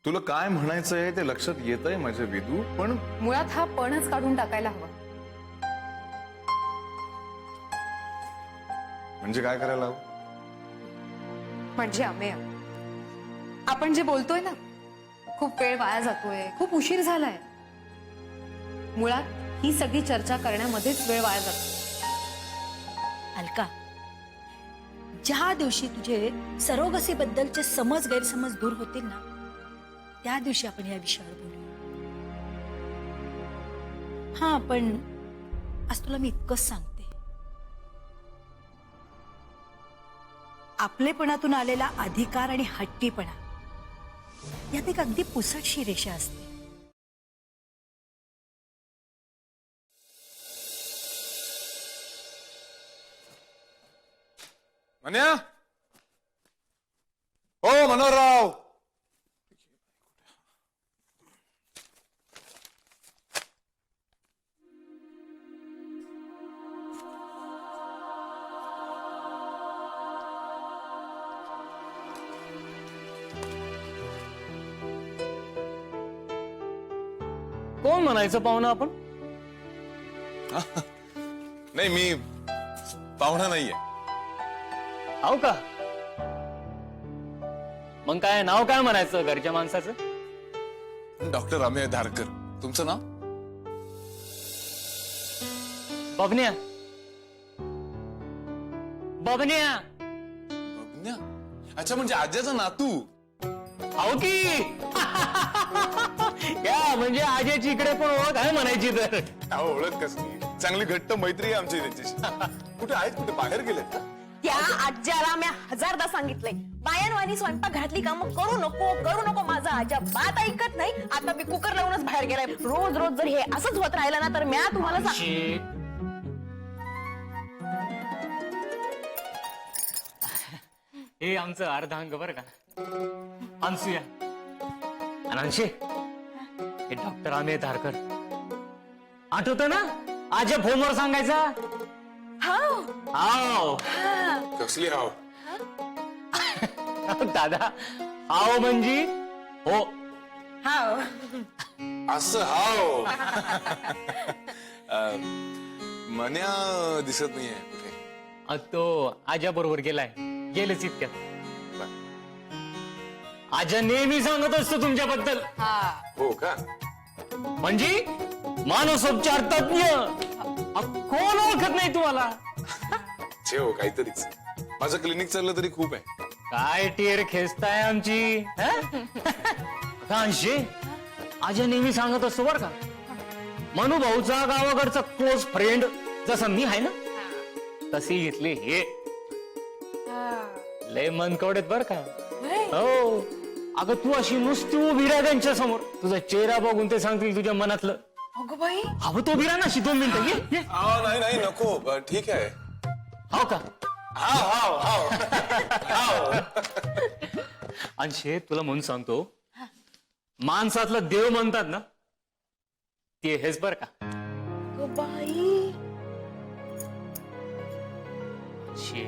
तुला काय म्हणायचंय ते लक्षात येतंय माझ्या विदू, पण मुळात हा पणच काढून टाकायला हवा. म्हणजे काय करायला हवं? म्हणजे अमेय, आपण जे बोलतोय ना, खूप वेळ वाया जातोय, खूप उशीर झालाय. मुळात ही सगळी चर्चा करण्यामध्येच वेळ वाया जातो. अलका, ज्या दिवशी तुझे सरोगसीबद्दलचे समज गैरसमज दूर होतील ना, त्या दिवशी आपण या विषयावर बोलू. हा, पण आज तुला मी इतकंच सांगते, आपलेपणातून आलेला अधिकार आणि हट्टीपणा यात एक अगदी पुसटशी रेषा असते. मन्या, हो मनोहरराव. कोण म्हणायचं पाहुणा आपण? नाही, मी पाहुणा नाहीये. हाव का? मग काय नाव काय म्हणायचं घरच्या माणसाचं? डॉक्टर अमेय धारकर. तुमचं नाव? बबन्या. बबन्या. बबन्या? अच्छा, म्हणजे आज्याचा नातू. हाव की. या म्हणजे आज्याची इकडे पण ओळख आहे म्हणायची तर. अहो, ओळख कसली, चांगली घट्ट मैत्री आहे आमची त्यांच्याशी. कुठे आहेत, कुठे बाहेर गेलेत का? त्या आज्याला मी हजारदा सांगितलंय, बायांवानी स्वयंपाक घरातली कामं करू नको. माझा आजा बात ऐकत नाही. आता मी कुकर लावूनच बाहेर गेलाय. रोज रोज जर हे असंच होत राहिलं ना, तर म्या तुम्हाला हे आमचं अर्धांग बरं का, अंशुया. आणि अंशे, हे डॉक्टर अमेय धारकर. आठवतं ना आज्या फोनवर सांगायचा? हाव. कसली हाव? दादा, हाव म्हणजे हो. असं हाव. मन्या दिसत नाहीये कुठे. तो आज्या बरोबर गेलेच इतक्यात. आज्या नेहमी सांगत असतो तुमच्याबद्दल. हो का? म्हणजे मानसोपचार तज्ञ. कोण ओळखत नाही तुम्हाला? हो, काहीतरीच. माझं क्लिनिक चाललं तरी खूप आहे. काय टेर खेचताय आमची. कांशी आज्या नेहमी सांगत असतो बर का, मनू भाऊचा गावाकडचा क्लोज फ्रेंड जसं मी आहे ना, तशी घेतली हे. लय मनकवडेत बर का. हो, अगं तू अशी नुसती उभी राहा त्यांच्या समोर, तुझा चेहरा बघून ते सांगतील तुझ्या मनातलं. अगं बाई, हवं तो बिरा ना 2 मिनिटं. ये. नाही नको, ठीक आहे. हो का? हाव. अंशे, तुला म्हणून सांगतो, माणसातला देव म्हणतात ना, ते हेच बर का. अगं बाई, शे,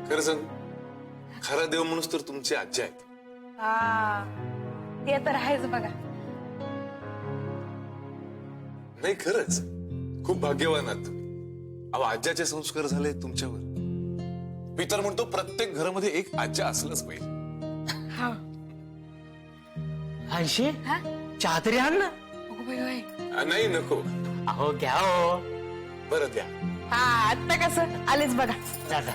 खरं सांग, खरा देव माणूस तर तुमची आजी आहेत. हा ते तर आहेच बघा. नाही खरंच खूप भाग्यवान आहात तुम्ही. अहो आज्याचे संस्कार झाले तुमच्यावर. मी तर म्हणतो प्रत्येक घरामध्ये एक आज्या असलंच पाहिजे. हा अंशी हा? चहा तरी आण ना. अगं बाई, बाई. नाही नको. अहो घ्या हो. बरं द्या. हा आता कसं आलेच बघा. जा जा.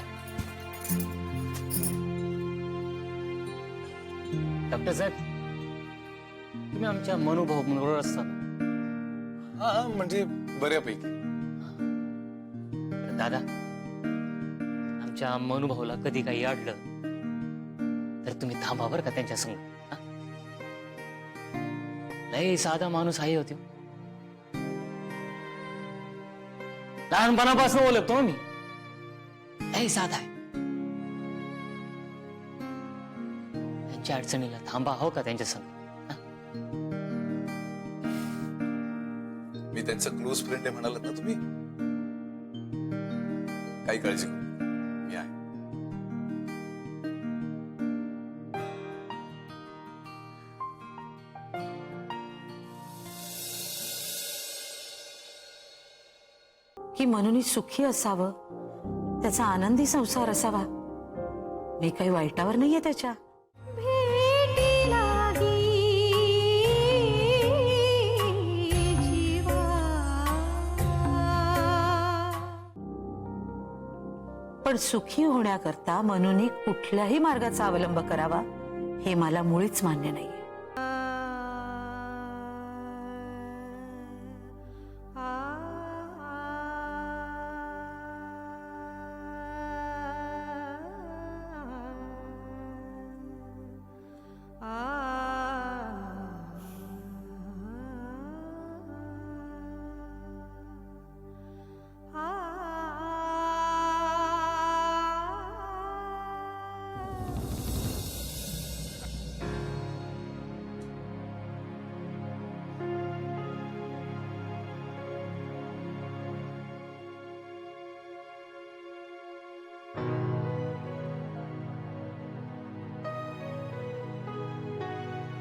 डॉक्टर साहेब तुम्ही आमच्या मनोभाव बरोबर असता. हा म्हणजे बऱ्यापैकी. दादा आमच्या मनुभाऊला कधी काही अडलं तर तुम्ही थांबा बरं का त्यांच्या संग. हा? लय साधा माणूस आहे होते. लहानपणापासून ओळखतो मी. लय साधा आहे. त्यांच्या अडचणीला थांबा हो का त्यांच्या संग. मी त्यांचा क्लोज फ्रेंड आहे म्हणालात ना तुम्ही. काही काळजी करू नका. मी आहे. की मनूनी सुखी असावं, त्याचा आनंदी संसार असावा. मी काही वाईटावर नाहीये त्याच्या. पण सुखी होण्याकरता मनूने कुठल्याही मार्गाचा अवलंब करावा हे मला मुळीच मान्य नाहीये.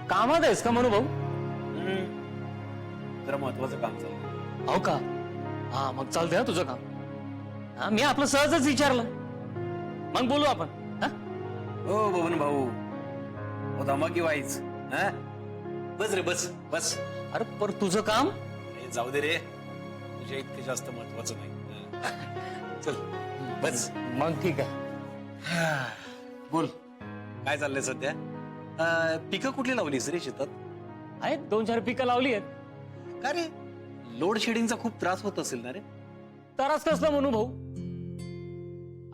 कामात आहेस का मनोभाऊ? जरा महत्वाचं काम चाललं. हो का? हा मग चालतंय तुझं काम. हा मी आपलं सहजच विचारलं. मग बोलू आपण. हा? हो बबन भाऊ, हो थांबा की वाईच. हा? बस रे बस बस. अरे पर तुझं काम? ए, जाऊ दे रे, तुझ्या इतकं जास्त महत्वाचं नाही. हा. चल बस. मग ठीक आहे. बोल काय चाललंय सध्या? पिकं कुठली लावलीस रे शेतात? आहेत 2-4 पिकं लावली आहेत. का रे, लोड शेडिंगचा खूप त्रास होत असेल ना रे? तरच कसलं म्हणू भाऊ.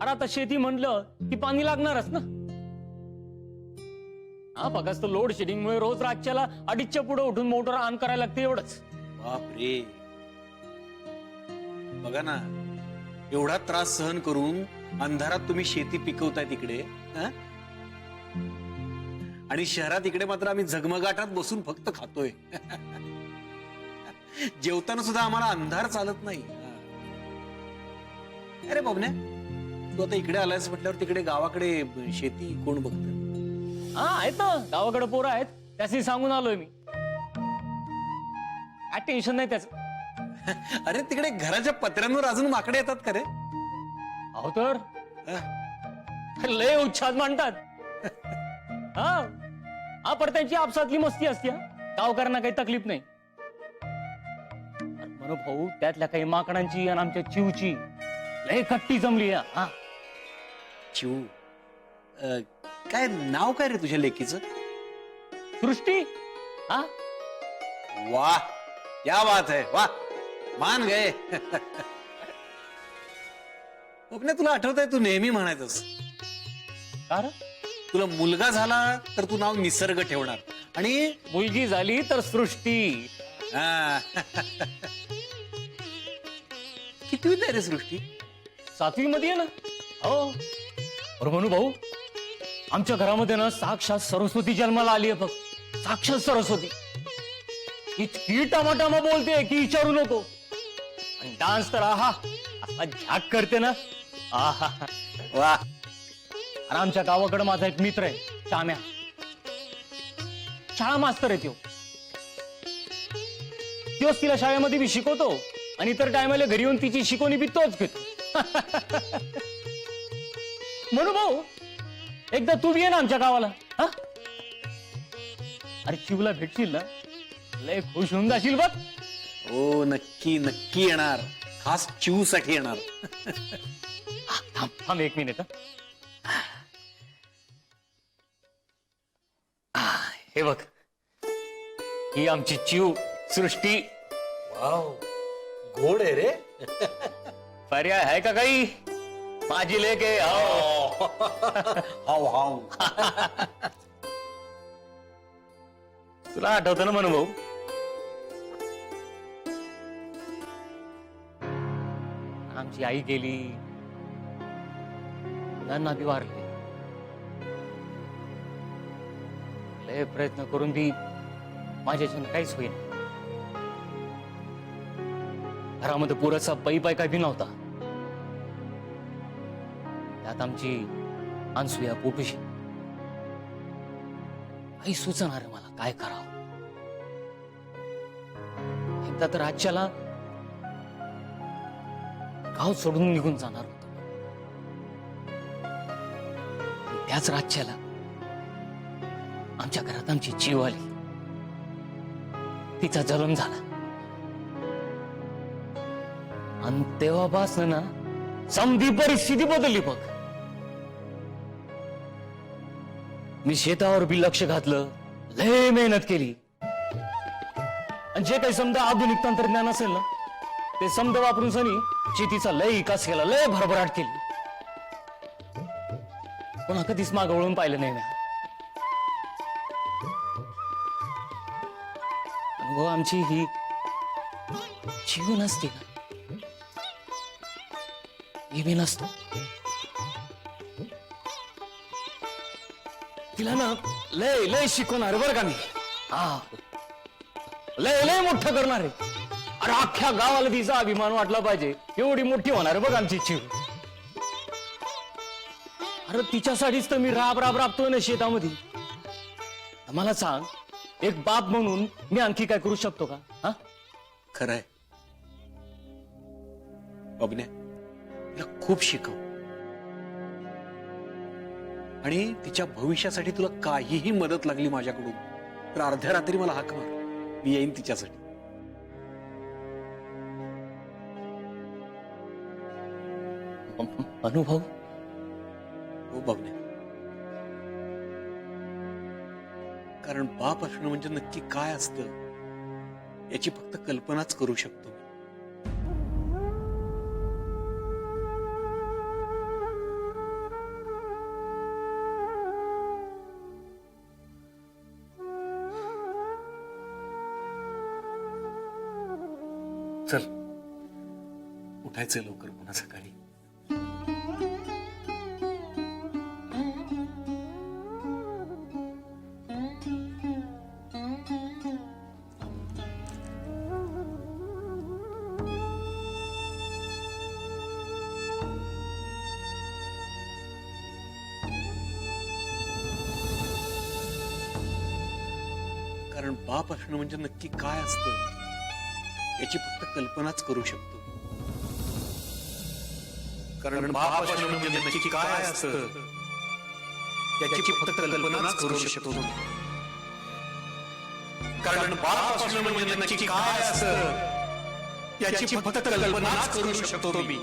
अरे आता शेती म्हटलं की पाणी लागणारच ना. हा फक्त लोड शेडिंग मुळे रोज रातच्याला 2:30च्या पुढे उठून मोटर ऑन करायला लागते एवढंच. बाप रे, बघा ना, एवढा त्रास सहन करून अंधारात तुम्ही शेती पिकवताय तिकडे. हा? आणि शहरात इकडे मात्र आम्ही झगमगाटात बसून फक्त खातोय. जेवताना सुद्धा आम्हाला अंधार चालत नाही. अरे बाबने, तू आता इकडे आलायस म्हटल्यावर तिकडे गावाकडे शेती कोण बघत? हा आहेत ना, गावाकडे पोरं आहेत, त्याशी सांगून आलोय मी. काय टेन्शन नाही त्याच. अरे तिकडे घराच्या पत्र्यांवर अजून माकडे येतात का रे? अहो तर लय उच्छाद मांडतात. हा पण त्यांची आपसातली मस्ती असते. गावकऱ्यांना काही तकलीफ नाही. म्हणून भाऊ त्यातल्या काही माकडांची आणि आमच्या चिवची लय खट्टी जमली. हा चिव, काय नाव काय रे तुझ्या लेकीचं? सृष्टी. हा वाह, क्या बात है, वाह, मान गए. अपने तुला आठवतंय तू नेहमी म्हणायचंस कार तुला मुलगा झाला तर तू नाव निसर्ग ठेवणार आणि मुलगी झाली तर सृष्टी. हा. कितवीत आहे रे सृष्टी? 7वी मध्ये आहे ना. हो बरं म्हणू भाऊ, आमच्या घरामध्ये ना साक्षात सरस्वती जन्माला आली आहे. बघ साक्षात सरस्वती. इतकी टमाटामा बोलते की विचारू नको. आणि डान्स तर आहा असा झाक करते ना. आहा वा, आणि आमच्या गावाकडे माझा एक मित्र आहे श्याम्या, शाळा मास्तर आहे त्यो. तोच तिला शाळेमध्ये बी शिकवतो आणि इतर टायमाला घरी येऊन तिची शिकवणी बी तोच घेतो. म्हणून भाऊ एकदा तू बी ये ना आमच्या गावाला. हा अरे चिवला भेटशील ना, लय खुश होऊन जाशील बघ. हो नक्की नक्की येणार, खास चिव साठी येणार. थांब थांब एक मिनिट. हे बघ, ही आमची चिव सृष्टी. वाव, गोड आहे रे. पर्याय आहे का काही? माझी लेक आहे. हो. हाव हाव. तुला आठवतं ना म्हणू भाऊ, आमची आई गेली, मुलांना बी वारले, लय प्रयत्न करून बी माझ्याच्यानं काहीच होईना. घरामध्ये पुरेसा पै काय बी नव्हता. त्यात आमची अनसुया पोटूशी. काही सुचणार आहे मला काय करावं. एकदा तर राज्याला गाव सोडून निघून जाणार होतो. त्याच राज्याला आमच्या घरात आमची जीव आली, तिचा जन्म झाला. आणि तेव्हापासून ना समधी परिस्थिती बदलली बघ. मी शेतावर बी लक्ष घातलं, लय मेहनत केली. आणि जे काही समजा आधुनिक तंत्रज्ञान असेल ना, ते समजा वापरून सनी शेतीचा लय विकास केला, लय भरभराट केली. कोणा कधीच मागं वळून पाहिलं नाही मी. अनुभव आमची ही जीवन असते ना, हे बी नसतो. तिला ना लय लय शिकवणार बरं का मी. हा, लय लय मोठं करणार आहे. अरे अख्ख्या गावाला तिचा अभिमान वाटला पाहिजे, एवढी मोठी होणार बघ आमची चिव. अरे तिच्यासाठीच तर मी राबतोय ना शेतामध्ये. मला सांग, एक बाप म्हणून मी आणखी काय करू शकतो का? हा, खरंय अभिनय, तिला खूप शिकव आणि तिच्या भविष्यासाठी तुला काहीही मदत लागली माझ्याकडून तर अर्ध्या रात्री मला हाक मार, मी येईन तिच्यासाठी. अनुभव हो बघणे, कारण बाप असणं म्हणजे नक्की काय असतं याची फक्त कल्पनाच करू शकतो. चल उठायचंय लवकर पुन्हा सकाळी. कारण बाप असणं म्हणजे नक्की काय असतं याची फक्त कल्पनाच करू शकतो. कारण बाप असणं म्हणजे नक्की काय असतं याची फक्त कल्पनाच करू शकतो. कारण बाप असणं म्हणजे नक्की काय असतं याची फक्त कल्पनाच करू शकतो मी.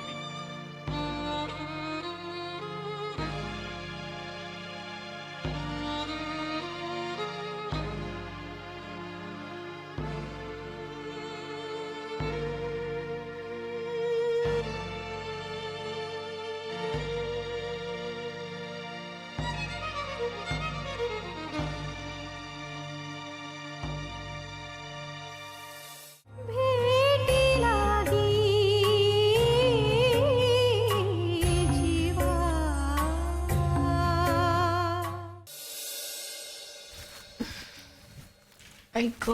ऐक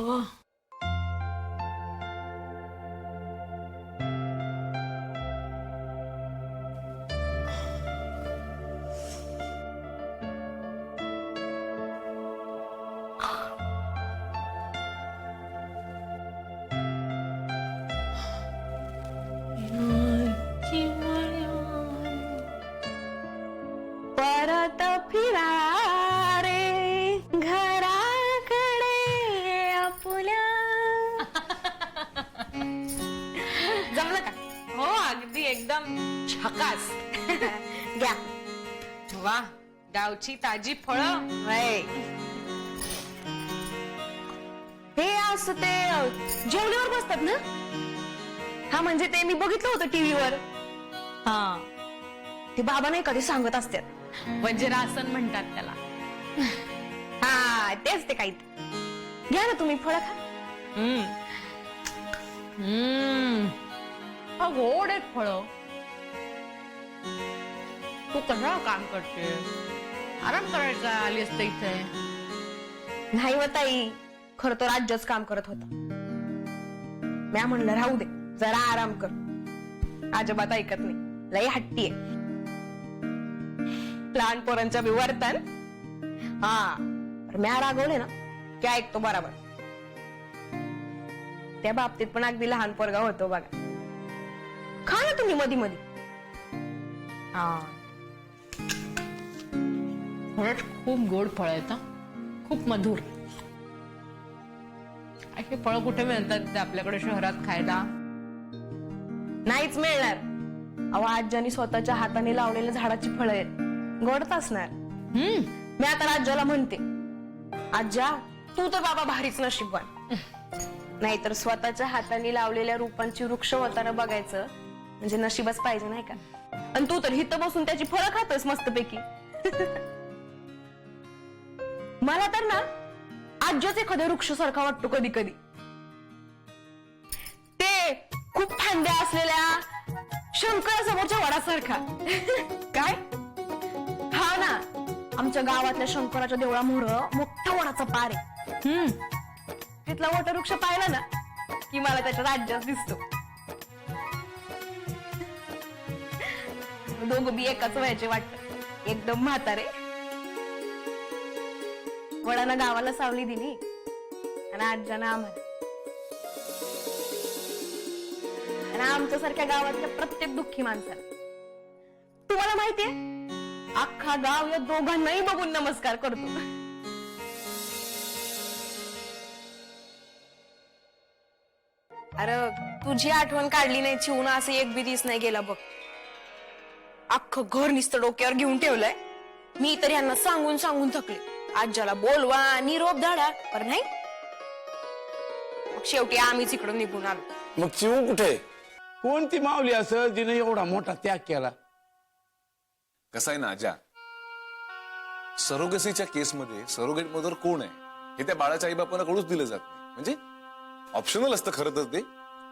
झकास घ्या. वा गावची ताजी फळं. वय. हे असं ते जेवल्यावर बसतात ना? हा म्हणजे ते मी बघितलं होतं टीव्हीवर. हा ते बाबा नाही कधी सांगत असतात. वज्रासन म्हणतात त्याला. हा तेच ते काही. घ्या ना तुम्ही फळ खा. हा गोड आहेत फळं. तू कशाला काम करते? आराम करायचा आली असते इथे. नाही व ताई, खर तर राज्यच काम करत होता. म्या म्हणलं राहू दे जरा आराम कर. अजिबात ऐकत नाही, लई हट्टी आहे. लहान पोरांच्या विवर्तन. हा तर म्या रागवले ना की ऐकतो बरोबर. त्या बाबतीत पण अगदी लहान पोरगा होतो बघा. खा ना तुम्ही मधी मधी. हा खरंच खूप गोड फळ आहेत हा. खूप मधुर. अशी फळं कुठे मिळतात ते आपल्याकडे शहरात खायला? नाहीच मिळणार. अहो आज्यानी स्वतःच्या हाताने लावलेल्या झाडाची फळं आहेत, गोडच असणार. मी आता राज्याला म्हणते, आज्या तू तर बाबा भारीच नशीबवान. नाहीतर स्वतःच्या हाताने लावलेल्या रोपांची वृक्ष होताना बघायचं म्हणजे नशीबच पाहिजे नाही का? आणि तू तर हिथं बसून त्याची फळं खातोस मस्तपैकी. मला तर ना आज्याच एखाद्या वृक्षासारखा वाटतो कधी कधी. ते खूप फांद्या असलेल्या शंकरासमोरच्या वडासारखा. काय? हा ना, आमच्या गावातल्या शंकराच्या देवळामुळं मोठा वडाचा पार आहे. तिथला वटवृक्ष पाहिला ना की मला त्याच्या राज्यात दिसतो. दोघं बी एकाच वयाचे वाटत, एकदम म्हातारे. वडानं गावाला सावली दिली आणि आज्यानं आम्हाला. आणि आमच्यासारख्या गावातल्या प्रत्येक दुःखी माणसाला. तुम्हाला माहितीये अख्खा गाव या दोघांनाही बघून नमस्कार करतो. अरे तुझी आठवण काढली नाही चिवणा असं एक बी दिस नाही गेला बघ. अख्खं घर नुसतं डोक्यावर घेऊन ठेवलंय. मी तर यांना सांगून सांगून थकले, आज्याला बोलवा निरोप धाडा, पर नाही. मग शेवटी आम्हीच इकडून निघून आलो. मग चिवू कुठे? कोणती माऊली असं जिने एवढा मोठा त्याग केला? कसं आहे ना आजा, सरोगसीच्या केसमध्ये सरोगेट मदर कोण आहे हे त्या बाळाच्या आईबापांना कळूच दिलं जात नाही. म्हणजे ऑप्शनल असतं खरं तर ते,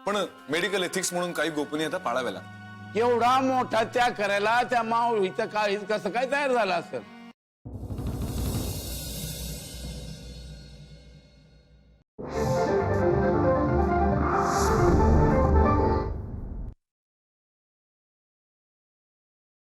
पण मेडिकल एथिक्स म्हणून काही गोपनीयता पाळाव्या लागतात. एवढा मोठा त्याग करायला त्या माऊलीच्या काळीत कसं काय तयार झाला असेल?